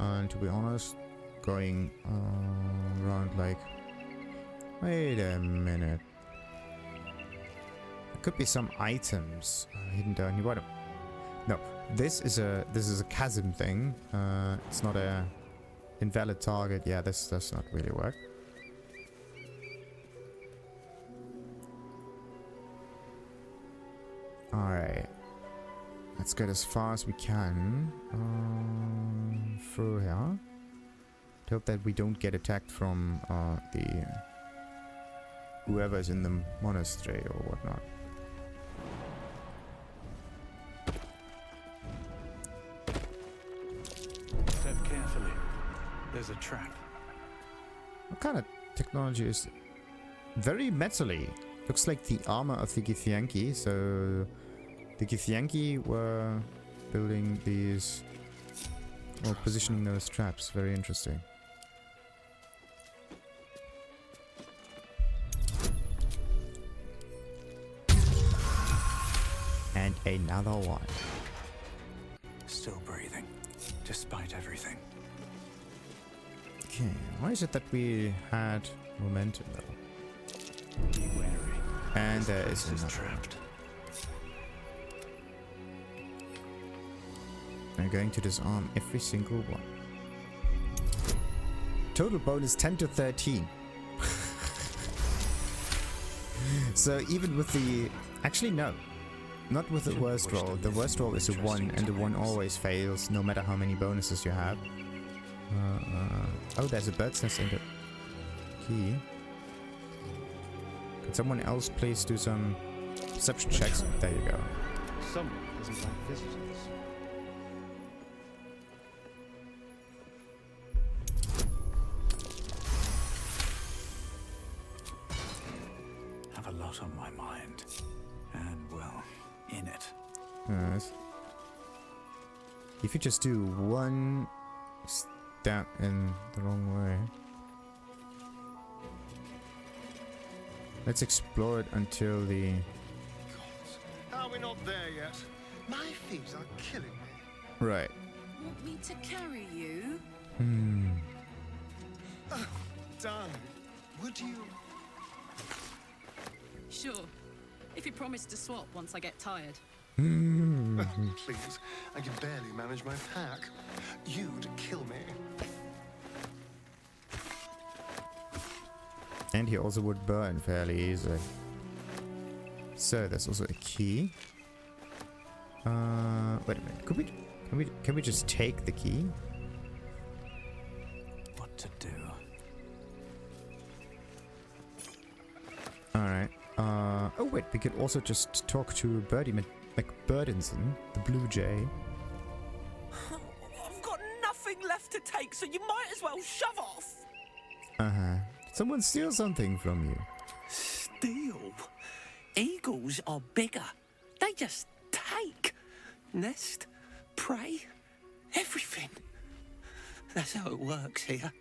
S1: And to be honest, going around like... wait a minute. There could be some items hidden down here. No, this is a chasm thing. It's not a invalid target. Yeah, this does not really work. Alright. Let's get as far as we can through here. Hope that we don't get attacked from the whoever's in the monastery or whatnot.
S2: Step carefully. There's a trap.
S1: What kind of technology is very metally? Looks like the armor of the Githyanki. So the Githyanki were building these or positioning those traps. Very interesting. And another one.
S2: Still breathing, despite everything.
S1: Okay, why is it that we had momentum though?
S2: Be wary.
S1: And there is
S2: This
S1: another.
S2: trapped.
S1: I'm going to disarm every single one. Total bonus 10 to 13. So even with the... actually no. Not with the worst roll. The worst roll is a 1 and the 1 always fails no matter how many bonuses you have. Oh, there's a bird's nest in the key. Could someone else please do some perception checks? There you go.
S5: Someone doesn't like visitors.
S2: Have a lot on my mind. And, well, in it.
S1: Yes. If you just do one step in the wrong way. Let's explore it until the...
S5: How are we not there yet? My feet are killing me.
S1: right.
S7: Want me to carry you?
S5: Oh, darling, would you?
S7: Sure. If you promise to swap once I get tired.
S5: Please, I can barely manage my pack. You'd kill me.
S1: And he also would burn fairly easily. So there's also a key. Wait a minute. Can we just take the key?
S2: What to do?
S1: Alright. Oh wait, we could also just talk to Birdie McBurdenson, the Blue Jay.
S8: I've got nothing left to take, so you might as well shove off.
S1: Uh-huh. Did someone steal something from you?
S8: Steal? Eagles are bigger. They just take. Nest, prey, everything. That's how it works here.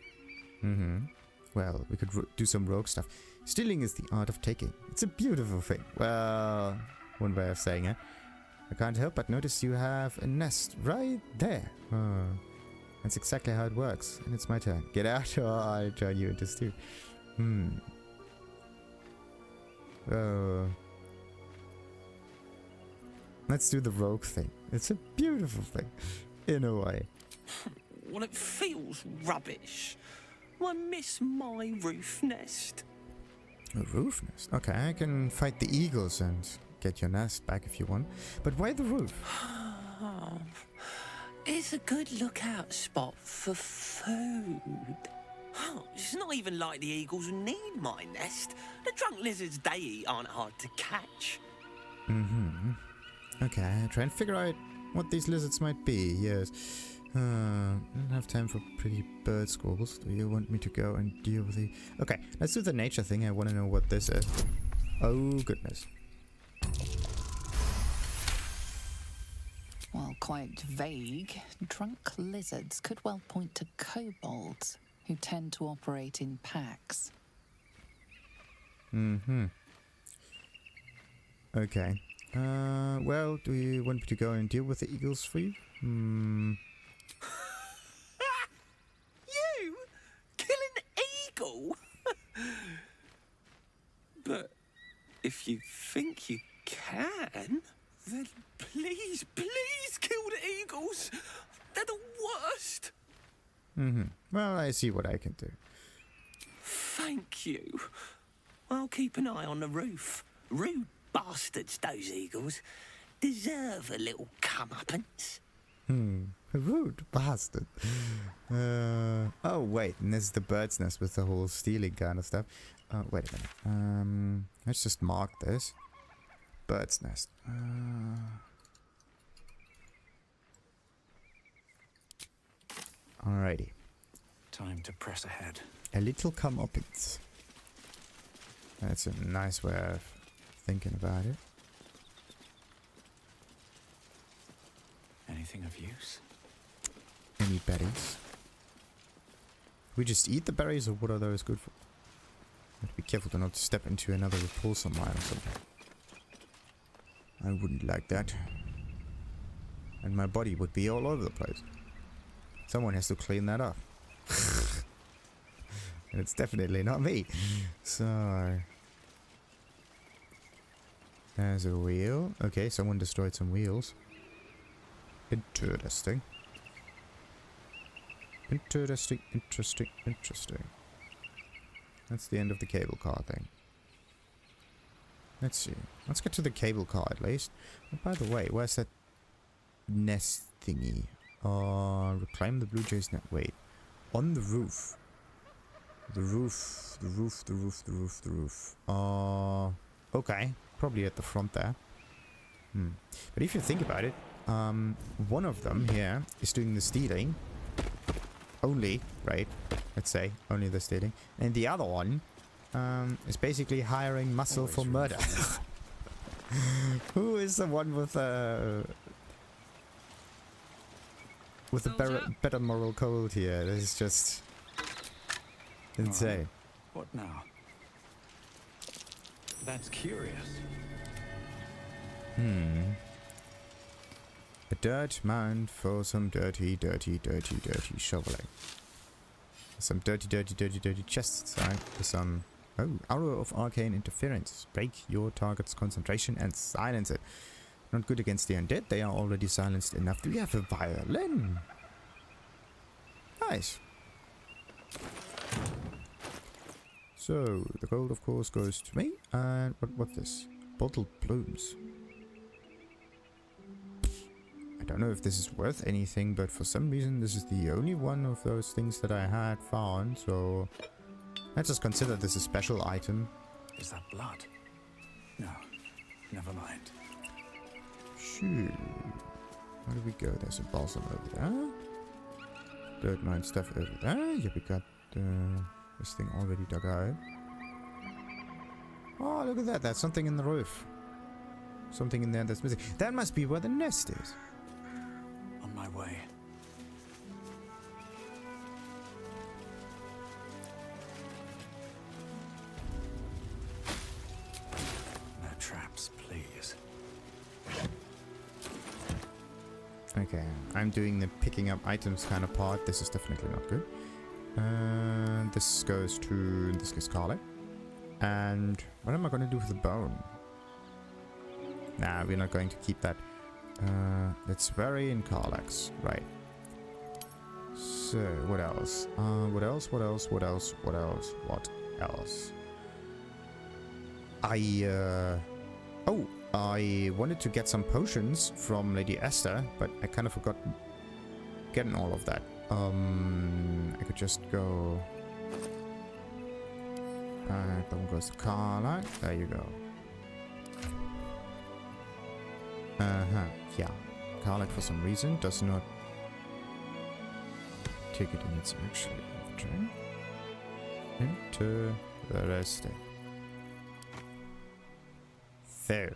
S1: Mm-hmm. Well, we could do some rogue stuff. Stealing is the art of taking. It's a beautiful thing. Well, one way of saying it. I can't help but notice you have a nest right there. Oh, that's exactly how it works. And it's my turn. Get out or I'll turn you into stew. Oh. Let's do the rogue thing. It's a beautiful thing. In a way.
S8: Well, it feels rubbish. I miss my roof nest.
S1: A roof nest? Okay, I can fight the eagles and get your nest back if you want. But why the roof?
S8: It's a good lookout spot for food. It's not even like the eagles need my nest. The drunk lizards they eat aren't hard to catch.
S1: Mm-hmm. Okay, try and figure out what these lizards might be. Yes. I don't have time for pretty bird squabbles. Do you want me to go and deal with the... Okay, let's do the nature thing. I want to know what this is. Oh, goodness.
S4: While quite vague, drunk lizards could well point to kobolds, who tend to operate in packs.
S1: Mm-hmm. Okay. Well, do you want me to go and deal with the eagles for you?
S8: You? Kill an eagle? But if you think you can, then please kill the eagles. They're the worst.
S1: Mm-hmm. Well, I see what I can do.
S8: Thank you. I'll keep an eye on the roof. Rude bastards, those eagles. Deserve a little comeuppance.
S1: Rude bastard. Oh, wait. And this is the bird's nest with the whole stealing kind of stuff. Wait a minute. Let's just mark this. Bird's nest. Alrighty.
S2: Time to press ahead.
S1: A little comeuppance. That's a nice way of thinking about it.
S2: Anything of use?
S1: Any berries? We just eat the berries, or what are those good for? Have to be careful to not step into another repulsor mine or something. I wouldn't like that. And my body would be all over the place. Someone has to clean that up. And it's definitely not me. So... there's a wheel. Okay, someone destroyed some wheels. Interesting. Interesting. That's the end of the cable car thing. Let's see. Let's get to the cable car at least. Oh, by the way, where's that nest thingy? Reclaim the Blue Jay's net. Wait. On the roof. The roof. Okay. Probably at the front there. But if you think about it, one of them here is doing the stealing. Only, right? Let's say, only the stealing. And the other one is basically hiring muscle for murder. Who is the one with a better moral code here? This is just insane.
S2: What now? That's curious.
S1: A dirt mound for some dirty shoveling. Some dirty chests inside with some... Oh, Arrow of Arcane Interference. Break your target's concentration and silence it. Not good against the undead, they are already silenced enough. Do we have a violin? Nice. So, the gold of course goes to me. And what's this? Bottled blooms. I don't know if this is worth anything, but for some reason this is the only one of those things that I had found, so let's just consider this a special item.
S2: Is that blood? No, never mind.
S1: Shoot. Where do we go? There's a balsam over there. Dirt mine stuff over there. Yeah, we got this thing already dug out. Oh, look at that. That's something in the roof. Something in there that's missing. That must be where the nest is.
S2: On my way. No traps, please.
S1: Okay, I'm doing the picking up items kind of part. This is definitely not good. This goes to, in this case, Carly. And what am I going to do with the bone? Nah, we're not going to keep that. Let's vary in Carlax. Right. So, what else? What else? I wanted to get some potions from Lady Esther, but I kind of forgot getting all of that. I could just go... that one goes to Carla. There you go. Yeah. Carla, for some reason, does not take it in its actual inventory. Into the rest. There.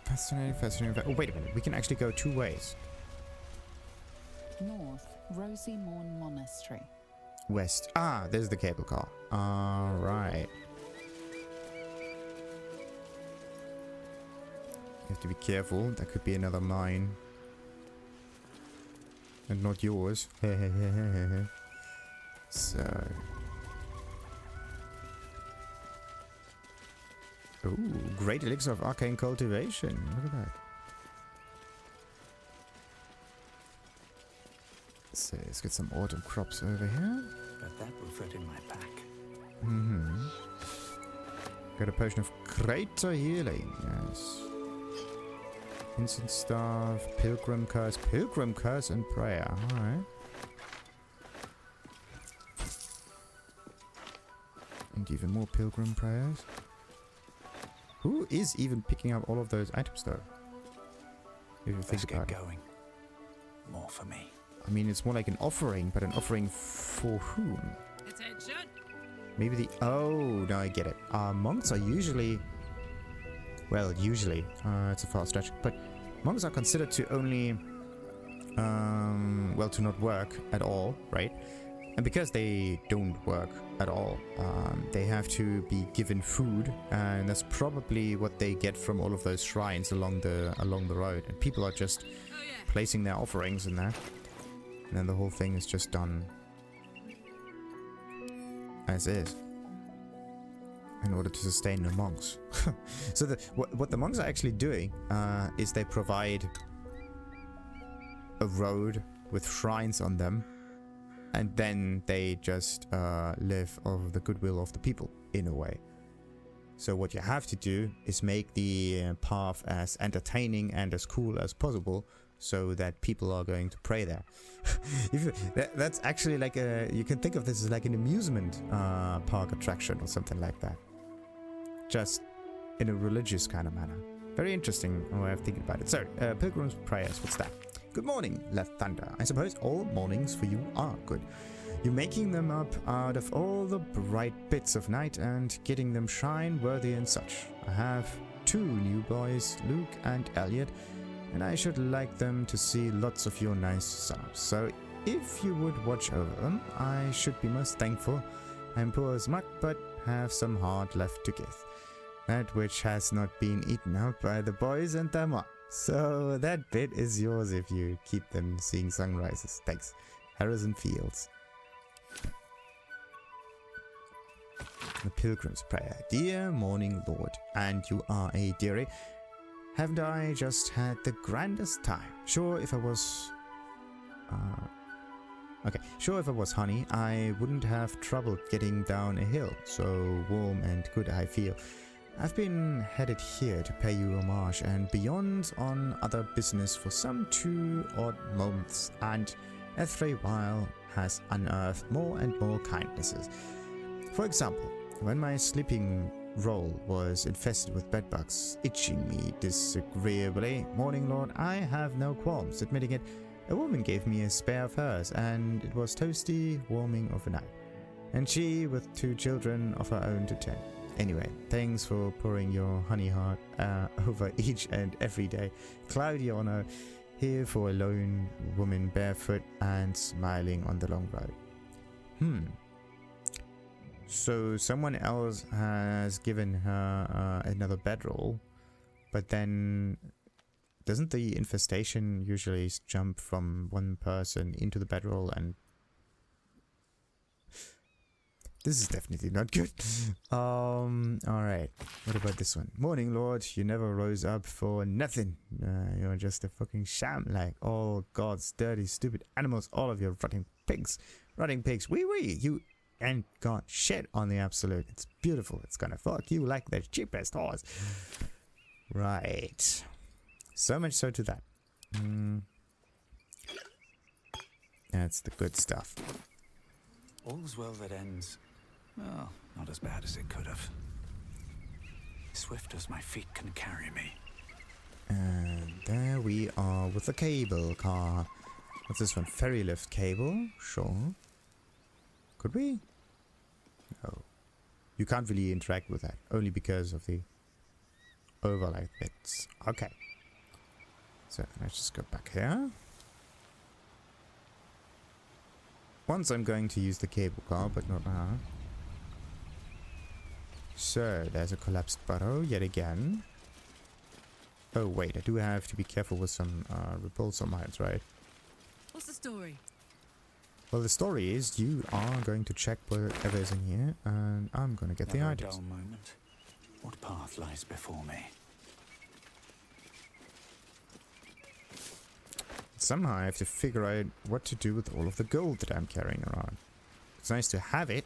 S1: Fascinating. Oh, wait a minute. We can actually go two ways.
S4: North, Rosymorn Monastery.
S1: West. Ah, there's the cable car. Alright. You have to be careful. That could be another mine. And not yours. So. Ooh, great elixir of arcane cultivation. Look at that. So let's get some autumn crops over here.
S2: But that will fit in my pack.
S1: Got a potion of greater healing. Yes. Instant staff, pilgrim curse and prayer. Alright. And even more pilgrim prayers. Who is even picking up all of those items though? If you think about it.
S2: Going. More for me.
S1: I mean, it's more like an offering, but an offering for whom?
S7: Attention!
S1: Maybe the... Oh, no, I get it. Monks are usually... Well, usually. It's a far stretch. But monks are considered to only... well, to not work at all, right? And because they don't work at all, they have to be given food. And that's probably what they get from all of those shrines along the road. And people are just placing their offerings in there. And then the whole thing is just done as is in order to sustain the monks. So what the monks are actually doing is they provide a road with shrines on them, and then they just live of the goodwill of the people in a way. So what you have to do is make the path as entertaining and as cool as possible, so that people are going to pray there. That's actually like you can think of this as like an amusement park attraction or something like that. Just in a religious kind of manner. Very interesting way of thinking about it. So, Pilgrim's Prayers, what's that? Good morning, Left Thunder. I suppose all mornings for you are good. You're making them up out of all the bright bits of night and getting them shine worthy and such. I have 2 new boys, Luke and Elliot, and I should like them to see lots of your nice subs. So if you would watch over them, I should be most thankful. I'm poor as muck, but have some heart left to give. That which has not been eaten out by the boys and their mom. So that bit is yours if you keep them seeing sunrises. Thanks. Harrison Fields. The Pilgrim's Prayer. Dear Morning Lord, and you are a dearie. Haven't I just had the grandest time? Sure, if I was Okay, sure, if it was honey, I wouldn't have trouble getting down a hill. So warm and good I feel. I've been headed here to pay you homage and beyond on other business for some 2 odd months, and every while has unearthed more and more kindnesses. For example, when my sleeping roll was infested with bedbugs, itching me disagreeably, Morning Lord, I have no qualms admitting it. A woman gave me a spare of hers, and it was toasty, warming overnight. And she with 2 children of her own to tend. Anyway, thanks for pouring your honey heart over each and every day. Cloudy honor here for a lone woman barefoot and smiling on the long road. So someone else has given her another bedroll, but then doesn't the infestation usually jump from one person into the bedroll? And this is definitely not good. Alright, what about this one? Morning Lord, you never rose up for nothing. You're just a fucking sham, like all God's dirty stupid animals, all of your rotting pigs, wee, you ain't got shit on the absolute. It's beautiful, it's gonna fuck you like the cheapest horse. Right, so much so to that. That's the good stuff.
S2: All's well that ends. Well, not as bad as it could have. Swift as my feet can carry me.
S1: And there we are with the cable car. What's this one? Ferry lift cable? Sure. Could we? No. You can't really interact with that. Only because of the overlay bits. Okay. So let's just go back here. Once I'm going to use the cable car, but not now. So, there's a collapsed burrow yet again. Oh wait, I do have to be careful with some repulsor mines, right?
S7: What's the story?
S1: Well, the story is you are going to check whatever is in here, and I'm going to get the
S2: Never a
S1: items.
S2: dull moment. What path lies before me?
S1: Somehow I have to figure out what to do with all of the gold that I'm carrying around. It's nice to have it,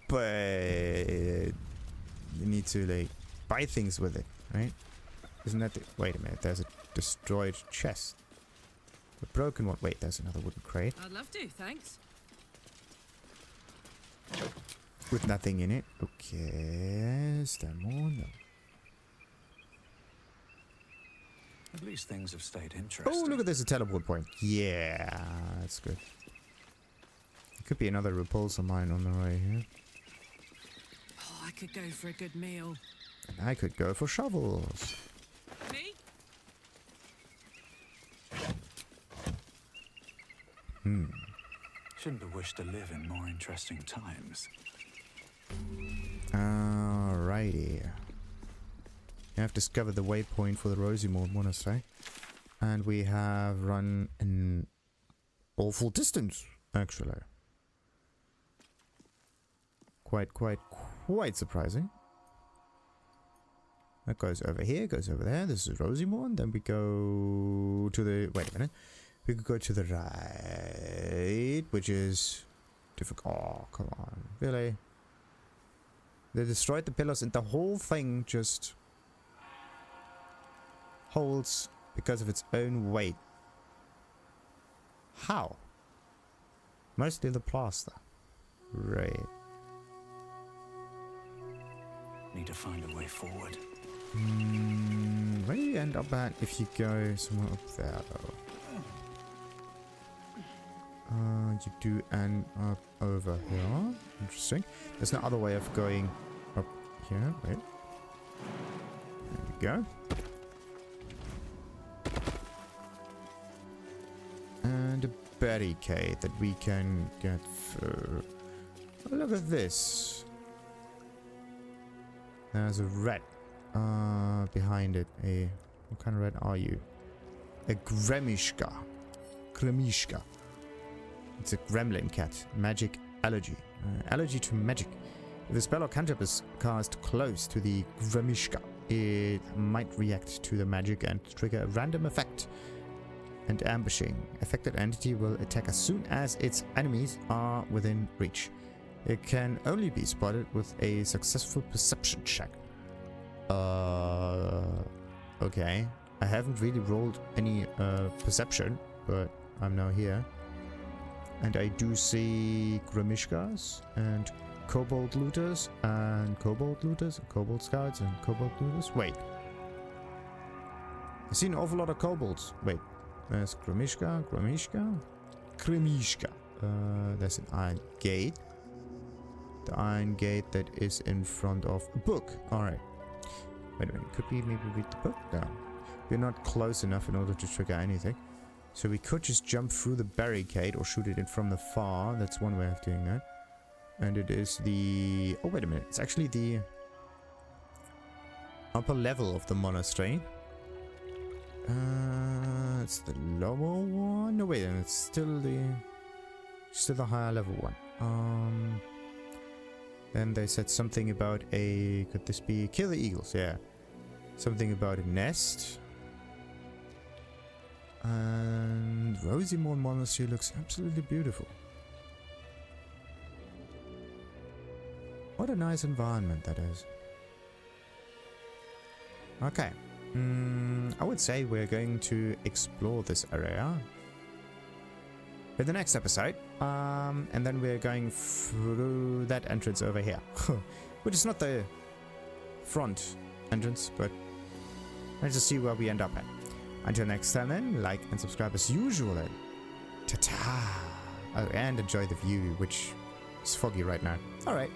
S1: but you need to like buy things with it, right? Isn't that the... Wait a minute, there's a destroyed chest. A broken one. Wait, there's another wooden crate.
S7: I'd love to, thanks.
S1: With nothing in it. Okay, is there more? No.
S2: At least things have stayed interesting.
S1: Oh, look at this, a teleport point. Yeah, that's good. There could be another repulsor mine on the way here.
S7: Oh, I could go for a good meal.
S1: And I could go for shovels.
S7: Me?
S2: Shouldn't have wished to live in more interesting times.
S1: Alrighty. We have discovered the waypoint for the Rosymorn Monastery. And we have run an awful distance, actually. Quite surprising. That goes over here, goes over there. This is Rosymorn. Then we go to the... Wait a minute. We could go to the right, which is difficult. Oh, come on. Really? They destroyed the pillars and the whole thing just holds because of its own weight. How? Mostly the plaster. Right.
S2: Need to find a way forward.
S1: Where do you end up at if you go somewhere up there, though? You do end up over here. Interesting. There's no other way of going up here. Wait. There we go. And a barricade that we can get through. Oh, look at this. There's a rat behind it. What kind of rat are you? A Gremishka. Gremishka. It's a gremlin cat. Magic allergy. Allergy to magic. If a spell or cantrip is cast close to the Gremishka, it might react to the magic and trigger a random effect. and ambushing. Affected entity will attack as soon as its enemies are within reach. It can only be spotted with a successful perception check. Okay. I haven't really rolled any perception, but I'm now here. And I do see Grimishkas and Kobold Looters and Kobold Looters and Kobold Scouts and Kobold Looters. Wait. I see an awful lot of kobolds. Wait. There's Grimishka. There's an iron gate. The iron gate that is in front of a book. Alright. Wait a minute. Could we maybe read the book? No. We're not close enough in order to trigger anything. So we could just jump through the barricade or shoot it in from the far. That's one way of doing that. And it is the... Oh, wait a minute. It's actually the upper level of the monastery. It's the lower one. No, wait, it's still the higher level one. Then they said something about a... Could this be... Kill the eagles, yeah. Something about a nest. And Rosymorn Monastery looks absolutely beautiful. What a nice environment that is. Okay. I would say we're going to explore this area in the next episode. And then we're going through that entrance over here. Which is not the front entrance, but let's just see where we end up at. Until next time then, like and subscribe as usual. Ta-ta! Oh, and enjoy the view, which is foggy right now. Alright.